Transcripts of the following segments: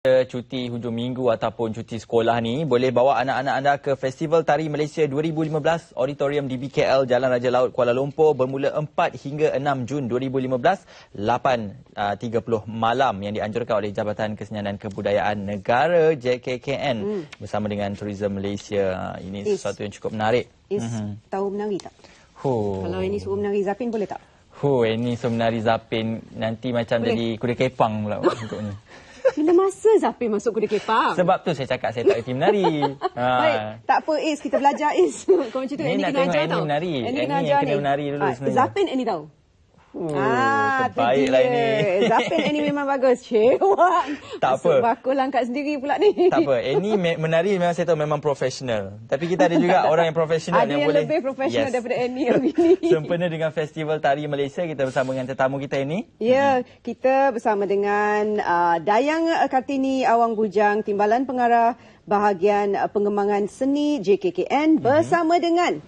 Cuti hujung minggu ataupun cuti sekolah ni, boleh bawa anak-anak anda ke Festival Tari Malaysia 2015 Auditorium di BKL Jalan Raja Laut Kuala Lumpur bermula 4 hingga 6 Jun 2015 8.30 malam yang dianjurkan oleh Jabatan Kesenian dan Kebudayaan Negara JKKN bersama dengan Tourism Malaysia. Ini sesuatu yang cukup menarik. Tahu menari tak? Kalau ini suruh menari Zapin boleh tak? Ini suruh menari Zapin nanti macam boleh. Jadi kuda kepang pula untuk ni. Bila masa Zapin masuk kuda kepang? Sebab tu saya cakap saya tak reti menari. Baik, tak apa Is, kita belajar Is. Kau macam tu, Annie kena ajar tau. Annie kena ajar kena menari dulu sebenarnya. Zapin Annie tahu? Terbaiklah ini. Zapin Annie memang bagus. Cewek. Tak apa. Bakul angkat sendiri pula ni. Tak apa. Annie menari memang saya tahu memang profesional. Tapi kita ada juga orang yang profesional yang boleh. Ada yang lebih profesional daripada Annie hari ini. Sempena dengan Festival Tari Malaysia, kita bersama dengan tetamu kita ini. Ya, kita bersama dengan Dayang Kartini Awang Bujang, Timbalan Pengarah Bahagian Pengembangan Seni JKKN bersama dengan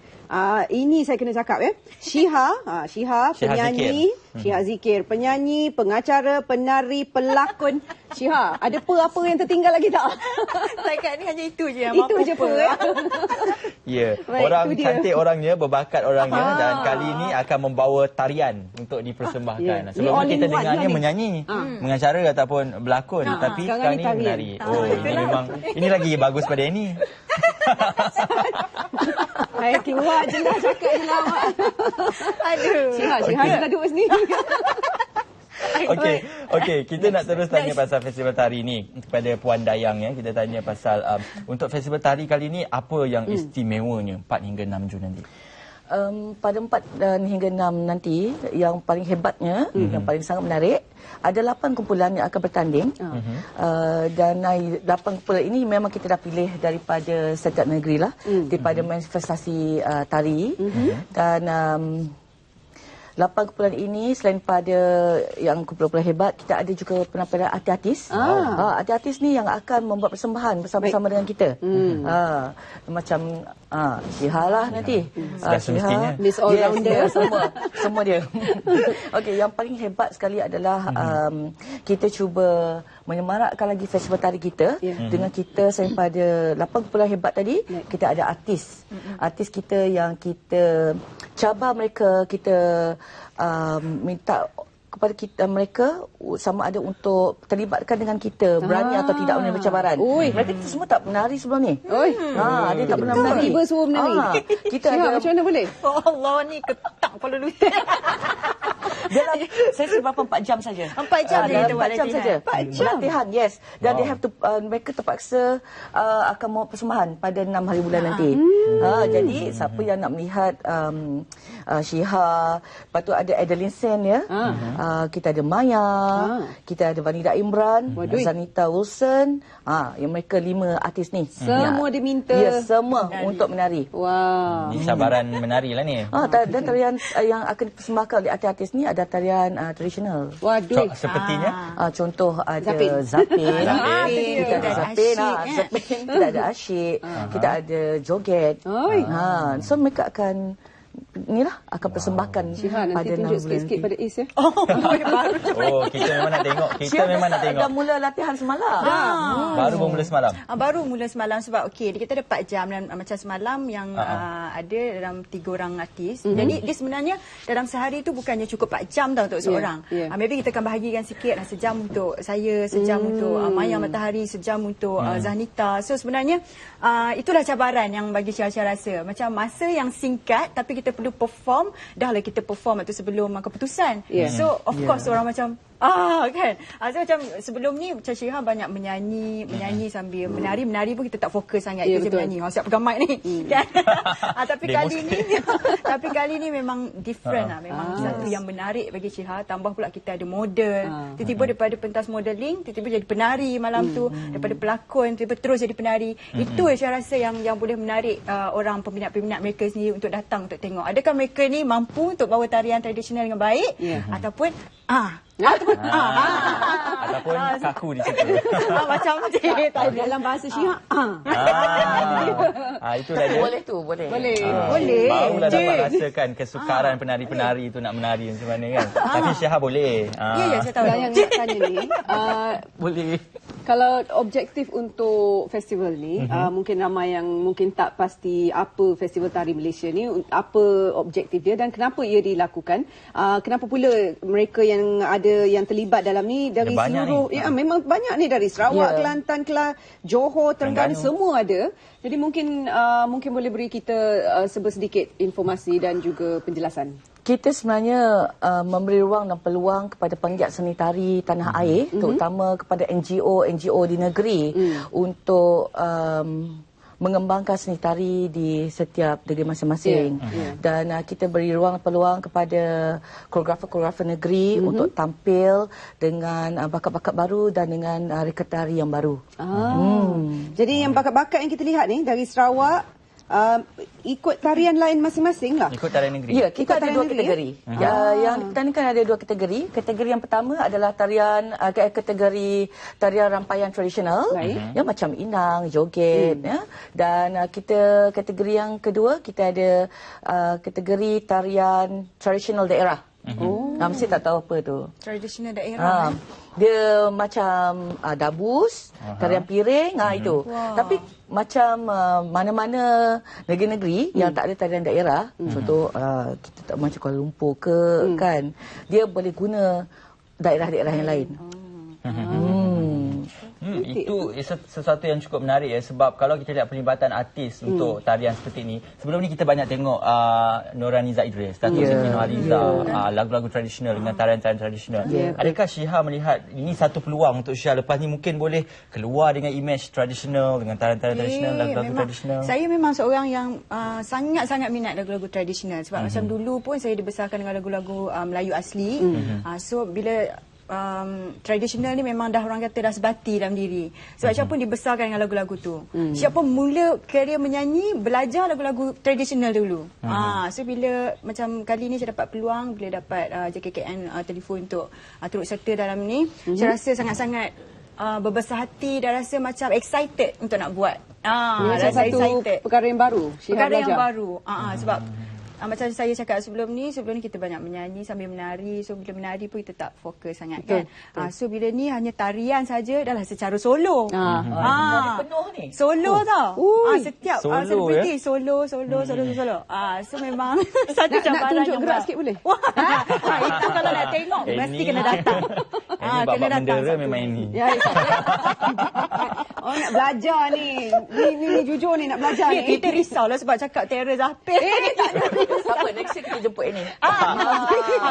ini saya kena cakap ya. Syiha penyanyi, Syiha Zikir, penyanyi, pengacara, penari, pelakon. Syiha, ada apa yang tertinggal lagi tak? Setakat ni hanya itu je yang itu je apa ya. Ya, orang cantik orangnya, berbakat orangnya dan kali ini akan membawa tarian untuk dipersembahkan. Sebelum kita dengarnya menyanyi, mengacara ataupun berlakon, tapi kali ini menari. Ini lagi bagus pada ini. Hai, keluar je lah cakap je lah. Aduh. Syiha dah duduk sendiri. Okey, kita nak terus tanya pasal festival tari ni kepada Puan Dayang ya. Kita tanya pasal untuk festival tari kali ni apa yang istimewanya 4 hingga 6 Jun nanti? Pada 4 hingga 6 nanti, yang paling hebatnya, yang paling sangat menarik, ada 8 kumpulan yang akan bertanding. Dan 8 kumpulan ini memang kita dah pilih daripada setiap negeri lah, daripada manifestasi tari. Dan 8 kumpulan ini selain pada yang kumpulan hebat, kita ada juga penampilan artis-artis. Artis-artis ni yang akan membuat persembahan bersama-sama dengan kita. Macam Syiha lah nanti. Syiha, Miss All-Rounder. Semua dia. Okey, yang paling hebat sekali adalah kita cuba menyemarakkan lagi festival tari kita dengan kita selain pada 8 kumpulan hebat tadi, kita ada artis. Artis kita yang kita cabar mereka, kita minta kepada mereka sama ada untuk terlibatkan dengan kita, berani atau tidak menerima cabaran. Mereka semua tak menari sebelum ni. Dia tak pernah menari. Tiba suruh menari. Kita ada macam mana boleh? Allah ni ketak kepala lutut. Dalam sesi berapa 4 jam saja. 4 jam saja. 4 jam saja. Latihan, yes. Dan they have to mereka terpaksa akan membuat persembahan pada 6 hari bulan nanti. Jadi siapa yang nak melihat Syiha, lepas tu ada Adeline Sen ya. Kita ada Maya, kita ada Vanida Imran, Zanita Wilson. Yang mereka 5 artis ni. Semua diminta. Ya, semua untuk menari. Ini cabaran menari lah ni. Dan tarian yang akan dipersembahkan oleh artis-artis ni ada tarian tradisional. Sepertinya? Contoh ada Zapin. Kita ada Zapin. Kita ada asyik. Kita ada joget. So mereka akan akan persembahkan pada 6 bulan sikit-sikit pada Is ya. Kita memang nak tengok. Dah mula latihan semalam. Baru mula semalam. Baru mula semalam sebab kita ada 4 jam dan macam semalam yang ada dalam 3 orang artis. Jadi dia sebenarnya dalam sehari tu bukannya cukup 4 jam tau untuk seorang. Maybe kita akan bahagikan sikit sejam untuk saya, sejam untuk Maya Matahari, sejam untuk Zahnita. So sebenarnya itulah cabaran yang bagi Syiha rasa. Macam masa yang singkat tapi kita perlu perform, dahlah kita perform atau sebelum keputusan. So of course orang macam kan. So macam sebelum ni macam Syiha banyak menyanyi sambil menari pun kita tak fokus sangat je menyanyi. Siap pegang mic ni. Kan? Tapi kali ni memang different lah. Memang satu yang menarik bagi Syiha. Tambah pula kita ada model. Tiba-tiba daripada pentas modeling, tiba-tiba jadi penari malam tu. Daripada pelakon, tiba-tiba terus jadi penari. Itu Syiha rasa yang boleh menarik orang peminat-peminat mereka sendiri untuk datang untuk tengok. Adakah mereka ni mampu untuk bawa tarian tradisional dengan baik ataupun ataupun kaku di situ. Macam dalam bahasa Syiha. Itu dah dia. Boleh tu, boleh. Barulah dapat rasakan kesukaran penari-penari itu nak menari macam mana kan. Tapi Syiha boleh. Ya, saya tahu. Yang nak tanya ni, boleh. Kalau objektif untuk festival ni, mungkin ramai yang mungkin tak pasti apa Festival Tari Malaysia ni, apa objektif dia dan kenapa ia dilakukan. Kenapa pula mereka yang ada yang terlibat dalam ni dari seluruh, memang banyak ni, dari Sarawak, Kelantan, Johor, Terengganu, semua ada. Jadi mungkin boleh beri kita sedikit informasi dan juga penjelasan. Kita sebenarnya memberi ruang dan peluang kepada penggiat seni tari tanah air, terutama kepada NGO di negeri untuk mengembangkan seni tari di setiap negeri masing-masing. Dan kita beri ruang dan peluang kepada koreografer-koreografer negeri untuk tampil dengan bakat-bakat baru dan dengan reka tari yang baru. Jadi yang bakat-bakat yang kita lihat ni dari Sarawak, ikut tarian lain masing-masing lah. Ikut tarian negeri. Ya, kita ada dua kategori. Yang dipertandingkan ada dua kategori. Kategori yang pertama adalah kategori tarian rampaian tradisional, ya, macam inang, joget, ya. Dan kategori yang kedua kita ada kategori tarian tradisional daerah. Mesti tak tahu apa tu. Tradisional daerah. Dia macam dabus, tarian piring, itu. Tapi macam mana-mana negeri-negeri yang tak ada tarian daerah, contoh kita tak macam Kuala Lumpur ke, kan, dia boleh guna daerah-daerah yang lain. Itu sesuatu yang cukup menarik ya, sebab kalau kita lihat pelibatan artis untuk tarian seperti ini, sebelum ni kita banyak tengok Noraniza Idris, Datuk Siti Nurhaliza, lagu-lagu tradisional dengan tarian-tarian tradisional. Adakah Syiha melihat ini satu peluang untuk Syiha lepas ni mungkin boleh keluar dengan image tradisional, dengan tarian-tarian tradisional, lagu-lagu tradisional? Saya memang seorang yang sangat-sangat minat lagu-lagu tradisional, sebab macam dulu pun saya dibesarkan dengan lagu-lagu Melayu asli. So bila tradisional ni memang dah orang kata dah sebati dalam diri. Sebab Syah pun dibesarkan dengan lagu-lagu tu. Syah pun mula kerjaya menyanyi, belajar lagu-lagu tradisional dulu. So bila macam kali ni saya dapat peluang, bila dapat JKKN telefon untuk turut serta dalam ni, saya rasa sangat-sangat berbesar hati dan rasa macam excited untuk nak buat. Rasa satu perkara yang baru. Perkara yang baru. Sebab macam saya cakap sebelum ni kita banyak menyanyi sambil menari. So bila menari pun kita tak fokus sangat, kan. So bila ni hanya tarian saja dah secara solo. Penuh ni. Solo tau. Setiap selebriti solo. So memang satu cabaran. Nak tunjuk gerak sikit boleh? Itu kalau nak tengok mesti kena datang. Kena datang. Memang ini. Nak belajar ni. Ni jujur ni nak belajar ni. Kita risau lah sebab cakap terror Zahpir. Tak ada. Sama, next week kita jemput ini.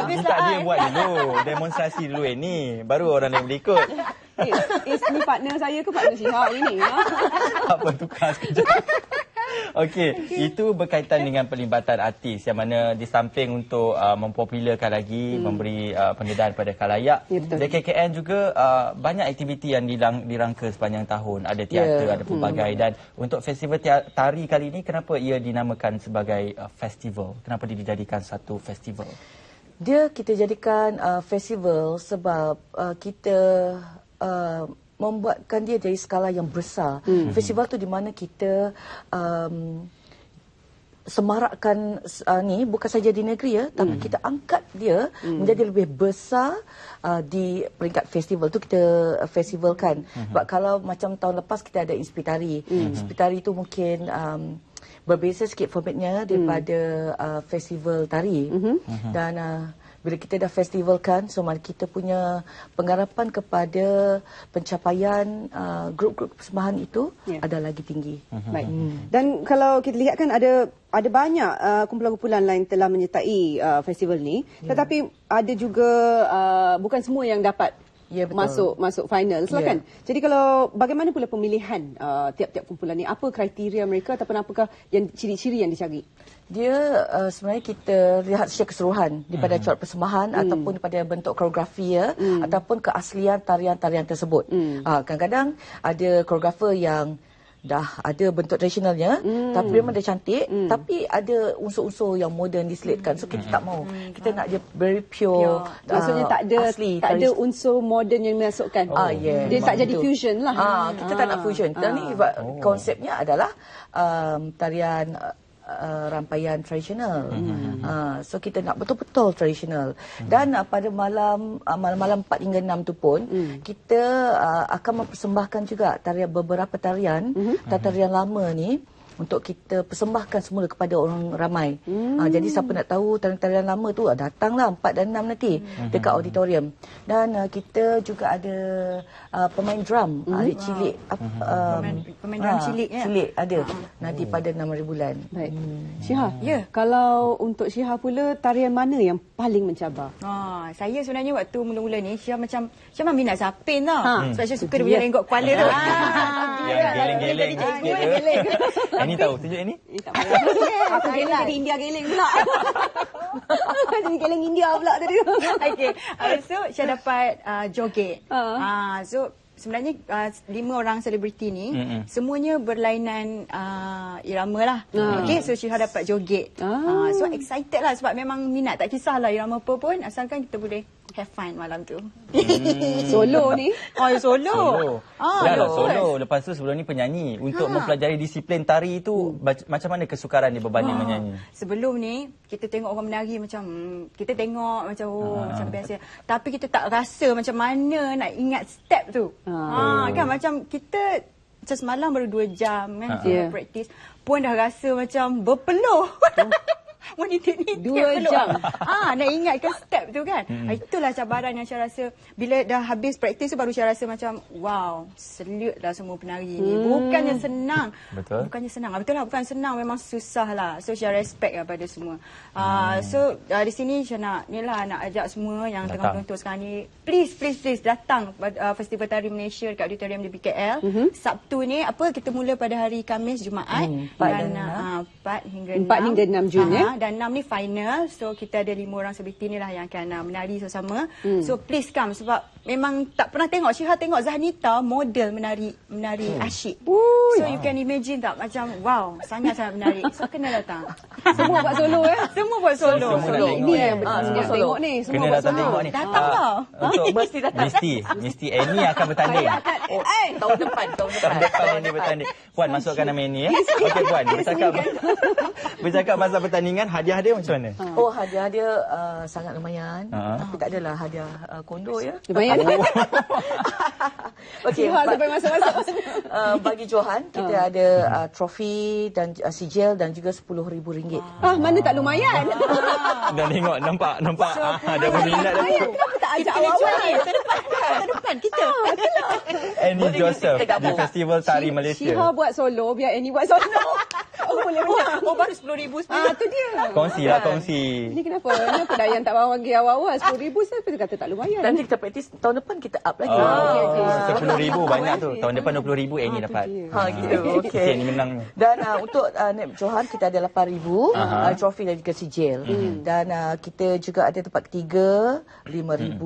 Minta dia buat dulu, demonstrasi dulu ini, baru orang lain boleh ikut. Ni partner saya ke partner Syiha ini? Apa, tukar sekejap. Okey, itu berkaitan dengan pelibatan artis yang mana di samping untuk mempopularkan lagi, memberi pendedahan pada khalayak. JKKN juga banyak aktiviti yang dirangka sepanjang tahun. Ada teater, ada pelbagai. Dan untuk festival tari kali ini, kenapa ia dinamakan sebagai festival? Kenapa dia dijadikan satu festival? Kita jadikan festival sebab kita membuatkan dia dari skala yang besar. Festival tu di mana kita semarakkan ni bukan saja di negeri, ya, tapi kita angkat dia menjadi lebih besar di peringkat festival tu kita festivalkan. Sebab kalau macam tahun lepas kita ada Inspitari. Inspitari tu mungkin berbeza sikit formatnya daripada festival tari. Dan bila kita dah festivalkan, so kita punya pengharapan kepada pencapaian grup-grup persembahan itu ada lagi tinggi. Baik. Dan kalau kita lihat kan ada banyak kumpulan-kumpulan lain telah menyertai festival ni, tetapi ada juga bukan semua yang dapat masuk final lah, kan. Jadi kalau bagaimana pula pemilihan tiap-tiap kumpulan ni, apa kriteria mereka ataupun apakah yang ciri-ciri yang dicari? Dia sebenarnya kita lihat secara keseluruhan daripada corak persembahan ataupun daripada bentuk koreografi, ataupun keaslian tarian-tarian tersebut. Kadang-kadang ada koreografer yang dah ada bentuk tradisionalnya, tapi memang dia cantik, tapi ada unsur-unsur yang moden diselitkan. So kita tak mau. Kita nak dia very pure. Maksudnya tak ada unsur moden yang dimasukkan. Dia tak jadi fusion lah. Kita tak nak fusion. Dan ni konsepnya adalah tarian rangkaian tradisional. So kita nak betul-betul tradisional. Dan pada malam-malam 4 hingga 6 tu pun kita akan mempersembahkan juga beberapa tarian lama ni untuk kita persembahkan semula kepada orang ramai. Jadi siapa nak tahu tarian-tarian lama tu, datanglah 4 dan 6 nanti dekat auditorium. Dan kita juga ada pemain drum, Adik Cilik. Pemain drum Cilik ya? Cilik ada nanti pada 6 hari bulan. Baik. Syiha, kalau untuk Syiha pula, tarian mana yang paling mencabar? Saya sebenarnya waktu mula-mula ni, Syiha macam minat Zapin tau. Sebab Syiha suka dia punya renggok kepala tu. Yang geleng-geleng sikit. Ini tahu, tunjuk ini. Tak payah. Aku geleng jadi India geleng pula. Jadi geleng India pula tadi. Okay. So, Syah dapat joget. So, sebenarnya 5 orang selebriti ni semuanya berlainan irama lah. Okay, so Syiha dapat joget. So, excited lah sebab memang minat. Tak kisahlah irama apa pun, asalkan kita boleh have fun malam tu. Solo ni. Solo. Solo. Lepas tu sebelum ni penyanyi. Untuk mempelajari disiplin tari itu, macam mana kesukaran dia berbanding menyanyi? Sebelum ni, kita tengok orang menari macam, kita tengok macam, macam biasa. Tapi kita tak rasa macam mana nak ingat step tu. Kan macam kita, macam semalam baru 2 jam kan, practice. Pun dah rasa macam berpeluh. Menitik-nitik 2 jam. Nak ingatkan step tu kan. Itulah cabaran yang saya rasa. Bila dah habis praktis tu, baru saya rasa macam, wow, salute lah semua penari ni. Bukannya senang. Betul. Bukannya senang. Betul lah, bukan senang. Memang susah lah. So, saya respect lah pada semua. So, di sini saya nak ajak semua yang tengah menonton sekarang ni, please datang Festival Tari Malaysia dekat Auditorium di BKL. Sabtu ni, kita mula pada hari Khamis, Jumaat. 4 hingga 6 Jun ya. Dan 6 ni final. So kita ada 5 orang selebriti ni lah yang akan menari sama-sama. So please come sebab memang tak pernah tengok. Syiha tengok Zahnita model menari asyik. So you can imagine tak macam wow, sangat-sangat menarik. So kena datang. Semua buat solo ya. Semua buat solo. Ini yang semua tengok ni. Semua Kena buat datang solo. tengok ni. Datang tau. Untuk Mesti datang. Mesti Annie akan bertanding. Tahun depan. Tahun depan Annie bertanding. Puan masukkan nama Annie ya. Okey Puan, bercakap pasal pertandingan, hadiah dia macam mana? Hadiah dia sangat lumayan. Tapi tak adalah hadiah kondo ya. Lumayan. Okey, sampai masuk-masuk. bagi Johan kita ada trofi dan sijil dan juga RM10,000. Mana tak lumayan. Dah tengok, nampak. Ada berminat dah. Kenapa tak ajak awal-awal? Terdepan kita. Annie Joseph di Festival Tari Malaysia. Syiha buat solo, biar Annie buat solo. Boleh menang. Baru RM10,000 sebenarnya. Tu dia. Kongsi. Ini kenapa Dayan tak bagi awal-awal? RM10,000 siapa kata tak lumayan? Nanti kita praktis tahun depan kita up lagi. RM10,000 banyak tu. Tahun depan RM20,000 Annie dapat. Gitu. Okey. Annie menang. Dan untuk Nek Johan kita ada RM8,000 trofi dan juga sijil. Dan kita juga ada tempat ketiga RM5,000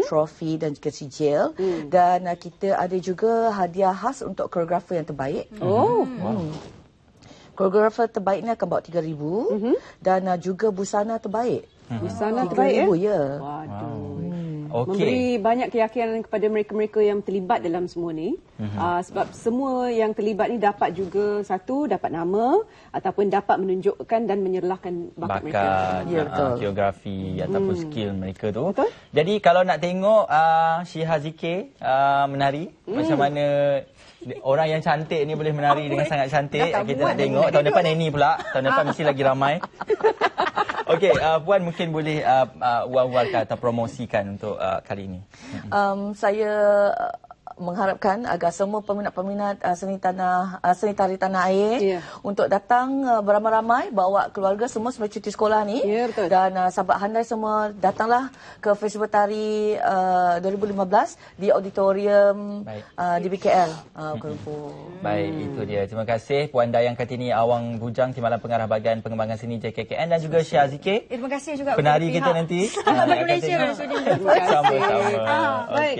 trofi dan juga sijil. Dan kita ada juga hadiah khas untuk koreografer yang terbaik. Koreografer terbaik ni akan bawa RM3,000 dan juga busana terbaik. Busana terbaik ya? Waduh. Okey. Memberi banyak keyakinan kepada mereka-mereka yang terlibat dalam semua ni. Sebab semua yang terlibat ni dapat juga dapat nama ataupun dapat menunjukkan dan menyerlahkan bakat mereka. Ya, betul. Koreografi ataupun skill mereka tu. Betul. Jadi kalau nak tengok Syiha Zikir menari, macam mana orang yang cantik ni boleh menari dengan sangat cantik. Kita nak tengok. Tahun depan Annie pula. Tahun depan mesti lagi ramai. Okey, Puan mungkin boleh war-warkan atau promosikan untuk kali ini. Saya mengharapkan agar semua peminat-peminat seni tari tanah air untuk datang beramai-ramai, bawa keluarga semua sebelum cuti sekolah ni. Betul. Dan sahabat handai semua datanglah ke Festival Tari 2015 di auditorium di BKL Kuala Lumpur. Baik, itu dia. Terima kasih Puan Dayang Kartini Awang Bujang, Timbalan Pengarah Bahagian Pengembangan Seni JKKN, dan juga Syiha Zikir, Terima kasih juga penari kita nanti. Selamat Malaysia. Sama-sama. Baik.